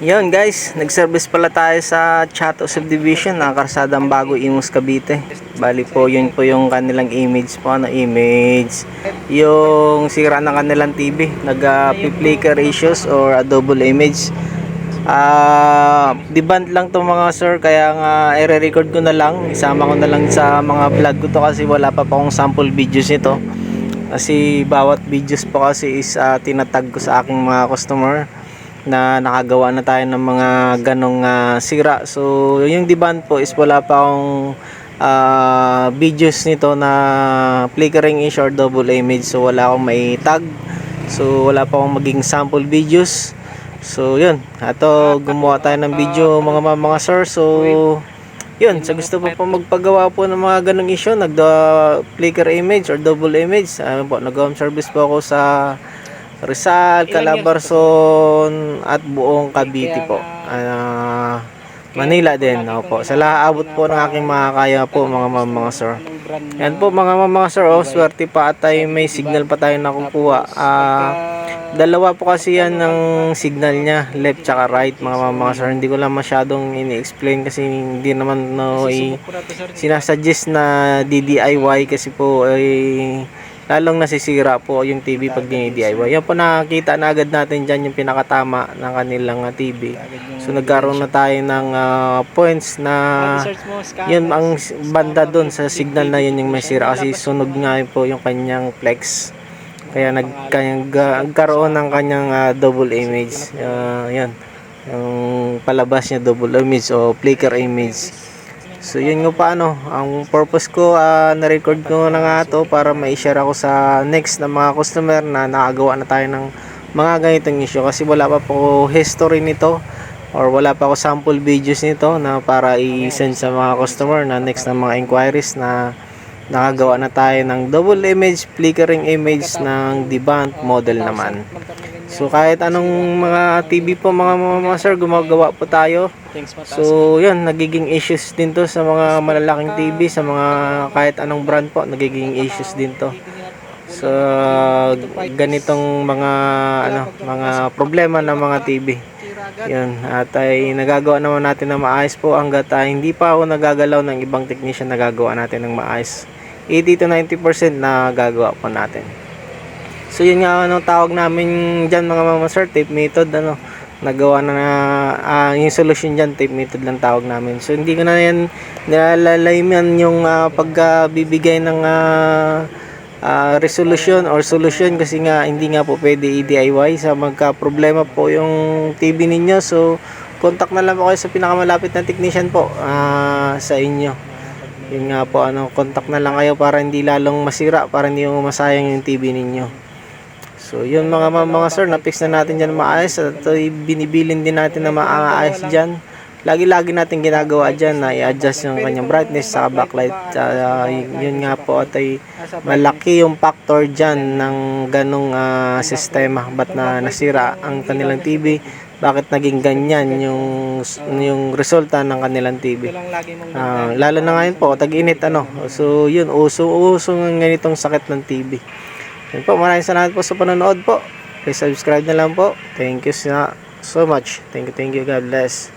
Yun guys, nag-service pala tayo sa Chato Subdivision na Karsadang Bago, Imus, Cavite. Bali po, yun po yung kanilang image po, image. Yung sira ng kanilang TV, nag-flicker issues or a double image. Deband lang to mga sir, kaya nga i-record ko na lang, isama ko na lang sa mga vlog ko to kasi wala pa akong sample videos nito. Kasi bawat videos po kasi is tinatag ko sa aking mga customer na nakagawa na tayo ng mga ganong sira. So yung deband po is wala pa akong videos nito na flickering is or double image, so wala akong may tag, so wala pa akong maging sample videos. So yun, ato gumawa tayo ng video mga sir. So yun, sa gusto po magpagawa po ng mga ganong issue, flicker image or double image, nag-home service po ako sa Rizal, Calabarzon at buong Cavite po. Manila din. Opo. Sa laabot po ng aking makakaya po mga sir. Yan po mga sir, swerte pa at ay may signal pa tayo nakukuha. Dalawa po kasi yan ng signal niya, left tsaka right mga sir. Hindi ko lang masyadong ini-explain kasi hindi naman sinasuggest na DIY kasi po ay lalong nasisira po yung TV pag DIY. Yan po, nakakita na agad natin dyan yung pinakatama ng kanilang TV. So nagkaroon na tayo ng points na yun ang banda doon sa signal na yun yung may sira kasi sunog nga po yung kanyang flex. Kaya nagkaroon ng kanyang double image. Yan, yung palabas niya double image o flicker image. So yun nga paano, ang purpose ko, na-record ko na nga to para ma-share ako sa next na mga customer na nakagawa na tayo ng mga ganitong issue kasi wala pa po history nito or wala pa ako sample videos nito na para i-send sa mga customer na next na mga inquiries na nakagawa na tayo ng double image, flickering image ng deband model naman. So kahit anong mga TV po mga sir, gumagawa po tayo. So yun, nagiging issues din to sa mga malalaking TV, sa mga kahit anong brand po, nagiging issues din to. So ganitong mga problema ng mga TV. Yun, at ay nagagawa naman natin na maayos po hanggat hindi pa ako nagagalaw ng ibang technician, nagagawa natin ng maayos. 80 to 90% na gagawa po natin. So yun nga tawag namin dyan mga sir, tape method. Nagawa na yung solution dyan, tape method lang tawag namin. So hindi ko na yan nilalayman yung pagbibigay ng resolution or solution kasi nga hindi nga po pwede i-DIY sa magka problema po yung TV ninyo. So contact na lang po kayo sa pinakamalapit na technician po sa inyo. Yun nga po, contact na lang kayo para hindi lalong masira, para hindi mo masayang yung TV ninyo. So yun mga sir, na-fix na natin dyan maayos at binibilin din natin na maayos dyan. Lagi natin ginagawa dyan na i-adjust yung kanyang brightness sa backlight. Yun nga po at ay malaki yung factor dyan ng ganong sistema. Ba't na nasira ang kanilang TV? Bakit naging ganyan yung resulta ng kanilang TV? Lalo na ngayon po, tag-init So yun, uso ng ganitong sakit ng TV. Yun po, maraming salamat po sa panonood po. Please subscribe na lang po. Thank you so much. Thank you. God bless.